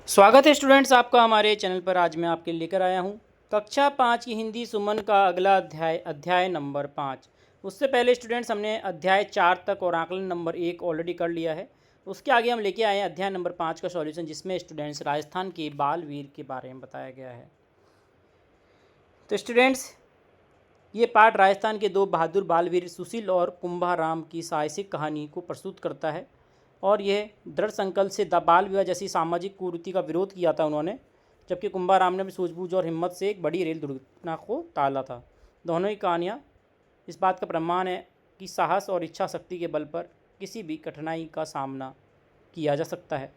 स्वागत है स्टूडेंट्स आपका हमारे चैनल पर। आज मैं आपके लिए लेकर आया हूँ कक्षा 5 की हिंदी सुमन का अगला अध्याय अध्याय नंबर 5। उससे पहले स्टूडेंट्स हमने अध्याय 4 तक और आकलन नंबर 1 ऑलरेडी कर लिया है। उसके आगे हम लेके आए हैं अध्याय नंबर 5 का सॉल्यूशन, जिसमें स्टूडेंट्स राजस्थान के बालवीर के बारे में बताया गया है। तो स्टूडेंट्स, ये पाठ राजस्थान के दो बहादुर बालवीर सुशील और कुंभाराम की साहसिक कहानी को प्रस्तुत करता है। और यह दृढ़ संकल्प से बाल विवाह जैसी सामाजिक कुरीति का विरोध किया था उन्होंने, जबकि कुंभाराम ने अपनी सूझबूझ और हिम्मत से एक बड़ी रेल दुर्घटना को टाला था। दोनों ही कहानियाँ इस बात का प्रमाण है कि साहस और इच्छा शक्ति के बल पर किसी भी कठिनाई का सामना किया जा सकता है।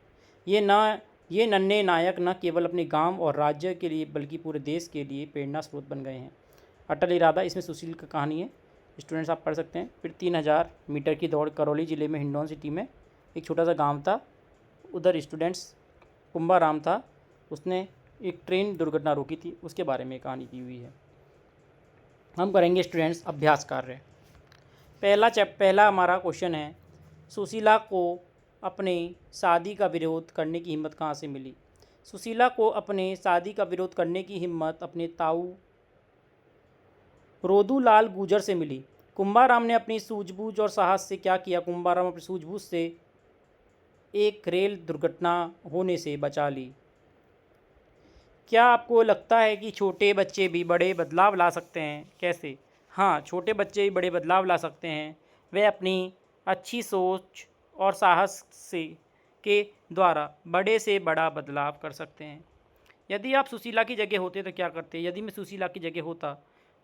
ये नन्हे नायक न केवल अपने गांव और राज्य के लिए बल्कि पूरे देश के लिए प्रेरणा स्रोत बन गए हैं। अटल इरादा, इसमें सुशील की कहानी है। स्टूडेंट्स आप पढ़ सकते हैं। फिर 3000 मीटर की दौड़, करौली ज़िले में हिंडौन सिटी में एक छोटा सा गांव था। उधर स्टूडेंट्स कुंभाराम था, उसने एक ट्रेन दुर्घटना रोकी थी, उसके बारे में कहानी की हुई है। हम करेंगे स्टूडेंट्स अभ्यास कार्य। पहला हमारा क्वेश्चन है, सुशीला को अपने शादी का विरोध करने की हिम्मत कहाँ से मिली? सुशीला को अपने शादी का विरोध करने की हिम्मत अपने ताऊ रोदूलाल गुर्जर से मिली। कुंभाराम ने अपनी सूझबूझ और साहस से क्या किया? कुंभाराम अपनी सूझबूझ से एक रेल दुर्घटना होने से बचा ली। क्या आपको लगता है कि छोटे बच्चे भी बड़े बदलाव ला सकते हैं? कैसे? हाँ, छोटे बच्चे भी बड़े बदलाव ला सकते हैं। वे अपनी अच्छी सोच और साहस से के द्वारा बड़े से बड़ा बदलाव कर सकते हैं। यदि आप सुशीला की जगह होते तो क्या करते? यदि मैं सुशीला की जगह होता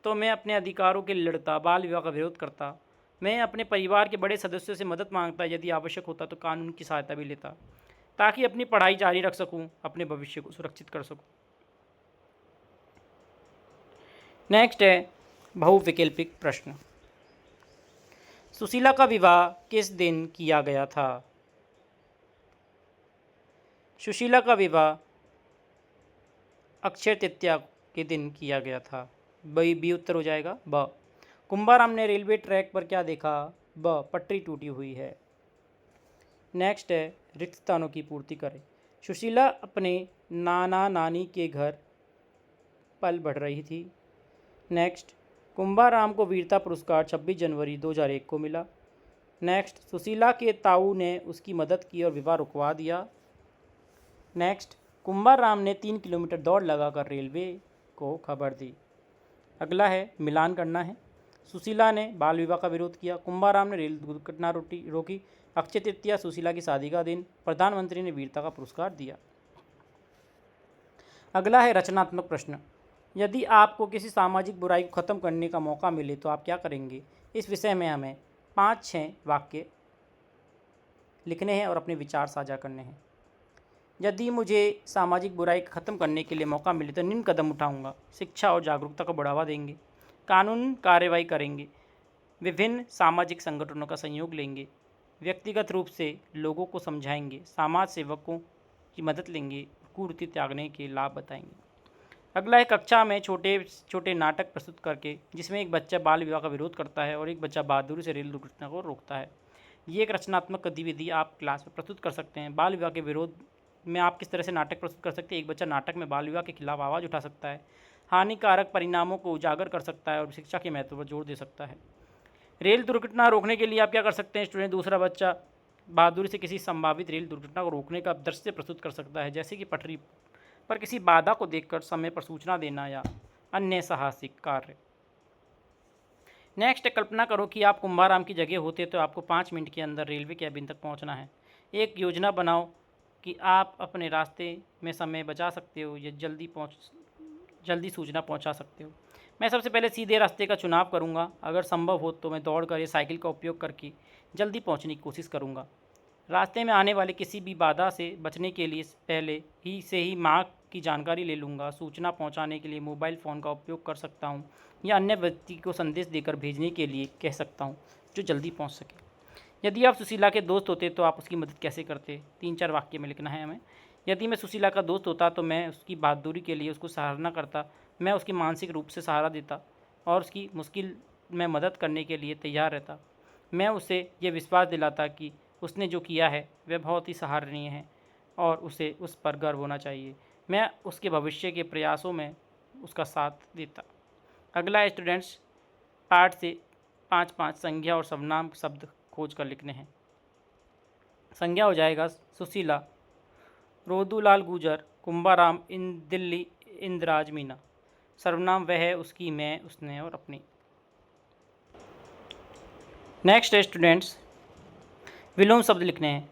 तो मैं अपने अधिकारों के लिए लड़ता, बाल विवाह का विरोध करता। मैं अपने परिवार के बड़े सदस्यों से मदद मांगता, यदि आवश्यक होता तो कानून की सहायता भी लेता, ताकि अपनी पढ़ाई जारी रख सकूं, अपने भविष्य को सुरक्षित कर सकूं। नेक्स्ट है बहुविकल्पिक प्रश्न। सुशीला का विवाह किस दिन किया गया था? सुशीला का विवाह अक्षय तृतीया के दिन किया गया था। बी उत्तर हो जाएगा। ब। कुंभाराम ने रेलवे ट्रैक पर क्या देखा? ब, पटरी टूटी हुई है। नेक्स्ट है रिक्त स्थानों की पूर्ति करें। सुशीला अपने नाना नानी के घर पल बढ़ रही थी। नेक्स्ट, कुंभाराम को वीरता पुरस्कार 26 जनवरी 2001 को मिला। नेक्स्ट, सुशीला के ताऊ ने उसकी मदद की और विवाह रुकवा दिया। नेक्स्ट, कुंभाराम ने 3 किलोमीटर दौड़ लगाकर रेलवे को खबर दी। अगला है मिलान करना है। सुशीला ने बाल विवाह का विरोध किया, कुंभाराम ने रेल दुर्घटना रोकी, अक्षय तृतीया सुशीला की शादी का दिन, प्रधानमंत्री ने वीरता का पुरस्कार दिया। अगला है रचनात्मक प्रश्न। यदि आपको किसी सामाजिक बुराई को ख़त्म करने का मौका मिले तो आप क्या करेंगे? इस विषय में हमें 5-6 वाक्य लिखने हैं और अपने विचार साझा करने हैं। यदि मुझे सामाजिक बुराई ख़त्म करने के लिए मौका मिले तो निम्न कदम उठाऊंगा। शिक्षा और जागरूकता को बढ़ावा देंगे, कानून कार्रवाई करेंगे, विभिन्न सामाजिक संगठनों का सहयोग लेंगे, व्यक्तिगत रूप से लोगों को समझाएंगे, समाज सेवकों की मदद लेंगे, कुरीति त्यागने के लाभ बताएंगे। अगला है कक्षा में छोटे छोटे नाटक प्रस्तुत करके, जिसमें एक बच्चा बाल विवाह का विरोध करता है और एक बच्चा बहादुरी से रेल दुर्घटना को रोकता है। ये एक रचनात्मक गतिविधि आप क्लास में प्रस्तुत कर सकते हैं। बाल विवाह के विरोध में आप किस तरह से नाटक प्रस्तुत कर सकते हैं? एक बच्चा नाटक में बाल विवाह के खिलाफ आवाज़ उठा सकता है, हानिकारक परिणामों को उजागर कर सकता है और शिक्षा के महत्व पर जोर दे सकता है। रेल दुर्घटना रोकने के लिए आप क्या कर सकते हैं स्टूडेंट? दूसरा बच्चा बहादुरी से किसी संभावित रेल दुर्घटना को रोकने का दृश्य प्रस्तुत कर सकता है, जैसे कि पटरी पर किसी बाधा को देखकर समय पर सूचना देना या अन्य साहसिक कार्य। नेक्स्ट, कल्पना करो कि आप कुंभाराम की जगह होते तो आपको 5 मिनट के अंदर रेलवे कैबिन तक पहुंचना है। एक योजना बनाओ कि आप अपने रास्ते में समय बचा सकते हो या जल्दी सूचना पहुंचा सकते हो। मैं सबसे पहले सीधे रास्ते का चुनाव करूंगा। अगर संभव हो तो मैं दौड़ कर या साइकिल का उपयोग करके जल्दी पहुंचने की कोशिश करूंगा। रास्ते में आने वाले किसी भी बाधा से बचने के लिए पहले ही मार्ग की जानकारी ले लूँगा। सूचना पहुंचाने के लिए मोबाइल फ़ोन का उपयोग कर सकता हूं या अन्य व्यक्ति को संदेश देकर भेजने के लिए कह सकता हूं जो जल्दी पहुंच सके। यदि आप सुशीला के दोस्त होते तो आप उसकी मदद कैसे करते? 3-4 वाक्य में लिखना है हमें। यदि मैं सुशीला का दोस्त होता तो मैं उसकी बहादुरी के लिए उसको सराहना करता, मैं उसकी मानसिक रूप से सहारा देता और उसकी मुश्किल में मदद करने के लिए तैयार रहता। मैं उसे यह विश्वास दिलाता कि उसने जो किया है वह बहुत ही सराहनीय है। और उसे उस पर गर्व होना चाहिए। मैं उसके भविष्य के प्रयासों में उसका साथ देता। अगला है स्टूडेंट्स, पाठ से 5-5 संज्ञा और सर्वनाम शब्द खोज कर लिखने हैं। संज्ञा हो जाएगा सुशीला, रोदूलाल गुजर, कुंभाराम, दिल्ली, इंदिराज, मीना। सर्वनाम वह है, उसकी, मैं, उसने और अपनी। नेक्स्ट है स्टूडेंट्स, विलोम शब्द लिखने हैं।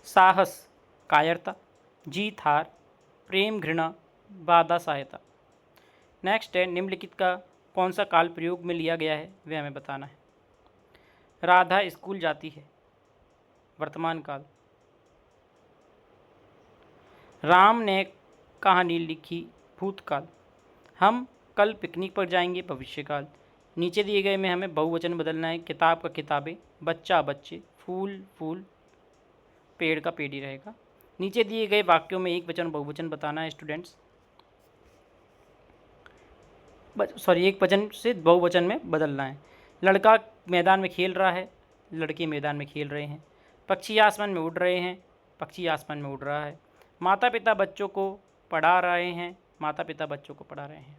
साहस कायरता, जीत हार, प्रेम घृणा, बाधा सहायता। नेक्स्ट है निम्नलिखित का कौन सा काल प्रयोग में लिया गया है वह हमें बताना है। राधा स्कूल जाती है, वर्तमान काल। राम ने कहानी लिखी, भूतकाल। हम कल पिकनिक पर जाएंगे, भविष्यकाल। नीचे दिए गए में हमें बहुवचन बदलना है। किताब का किताबें, बच्चा बच्चे, फूल फूल, पेड़ का पेड़ ही रहेगा। नीचे दिए गए वाक्यों में एक वचन बहुवचन बताना है स्टूडेंट्स। एक वचन से बहुवचन में बदलना है। लड़का मैदान में खेल रहा है, लड़के मैदान में खेल रहे हैं। पक्षी आसमान में उड़ रहे हैं, पक्षी आसमान में उड़ रहा है। माता पिता बच्चों को पढ़ा रहे हैं, माता पिता बच्चों को पढ़ा रहे हैं।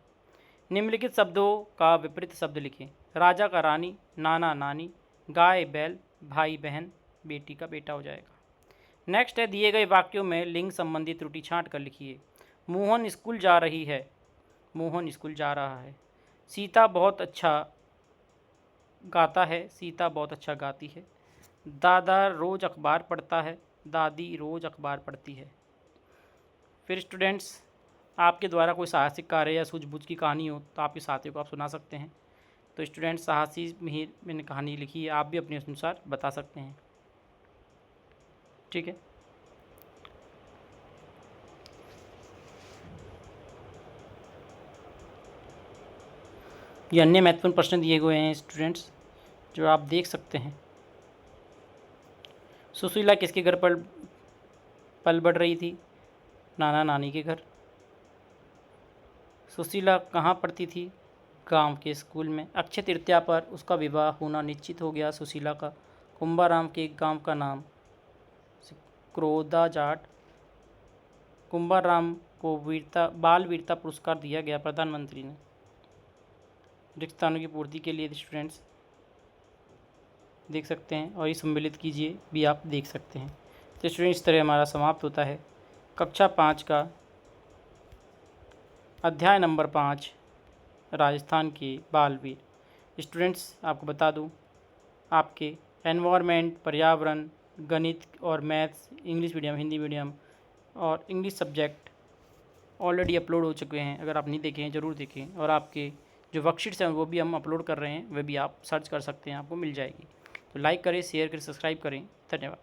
निम्नलिखित शब्दों का विपरीत शब्द लिखें। राजा का रानी, नाना नानी, गाय बैल, भाई बहन, बेटी का बेटा हो जाएगा। नेक्स्ट है दिए गए वाक्यों में लिंग संबंधी त्रुटि छांट कर लिखिए। मोहन स्कूल जा रही है, मोहन स्कूल जा रहा है। सीता बहुत अच्छा गाता है, सीता बहुत अच्छा गाती है। दादा रोज़ अखबार पढ़ता है, दादी रोज़ अखबार पढ़ती है। फिर स्टूडेंट्स, आपके द्वारा कोई साहसिक कार्य या सूझबूझ की कहानी हो तो आपके साथियों को आप सुना सकते हैं। तो स्टूडेंट्स, साहसी में ही मैंने कहानी लिखी है, आप भी अपने अनुसार बता सकते हैं। ठीक है। ये अन्य महत्वपूर्ण प्रश्न दिए हुए हैं स्टूडेंट्स, जो आप देख सकते हैं। सुशीला किसके घर पर पल बढ़ रही थी? नाना नानी के घर। सुशीला कहाँ पढ़ती थी? गांव के स्कूल में। अक्षय तृतीया पर उसका विवाह होना निश्चित हो गया सुशीला का। कुंभाराम के गांव का नाम क्रोधा जाट। कुंभाराम को बाल वीरता पुरस्कार दिया गया प्रधानमंत्री ने रिक्त स्थानों की पूर्ति के लिए। स्टूडेंट्स देख सकते हैं, और ये सम्मिलित कीजिए भी आप देख सकते हैं। तो स्टूडेंट्स, इस तरह हमारा समाप्त होता है कक्षा 5 का अध्याय नंबर 5, राजस्थान के बालवीर। स्टूडेंट्स, आपको बता दूं, आपके एनवायरनमेंट, पर्यावरण, गणित और maths, English medium, Hindi medium और इंग्लिश सब्जेक्ट ऑलरेडी अपलोड हो चुके हैं। अगर आप नहीं देखे हैं ज़रूर देखें। और आपके जो वर्कशीट्स हैं वो भी हम अपलोड कर रहे हैं, वे भी आप सर्च कर सकते हैं, आपको मिल जाएगी। तो लाइक करें, शेयर करें, सब्सक्राइब करें। धन्यवाद।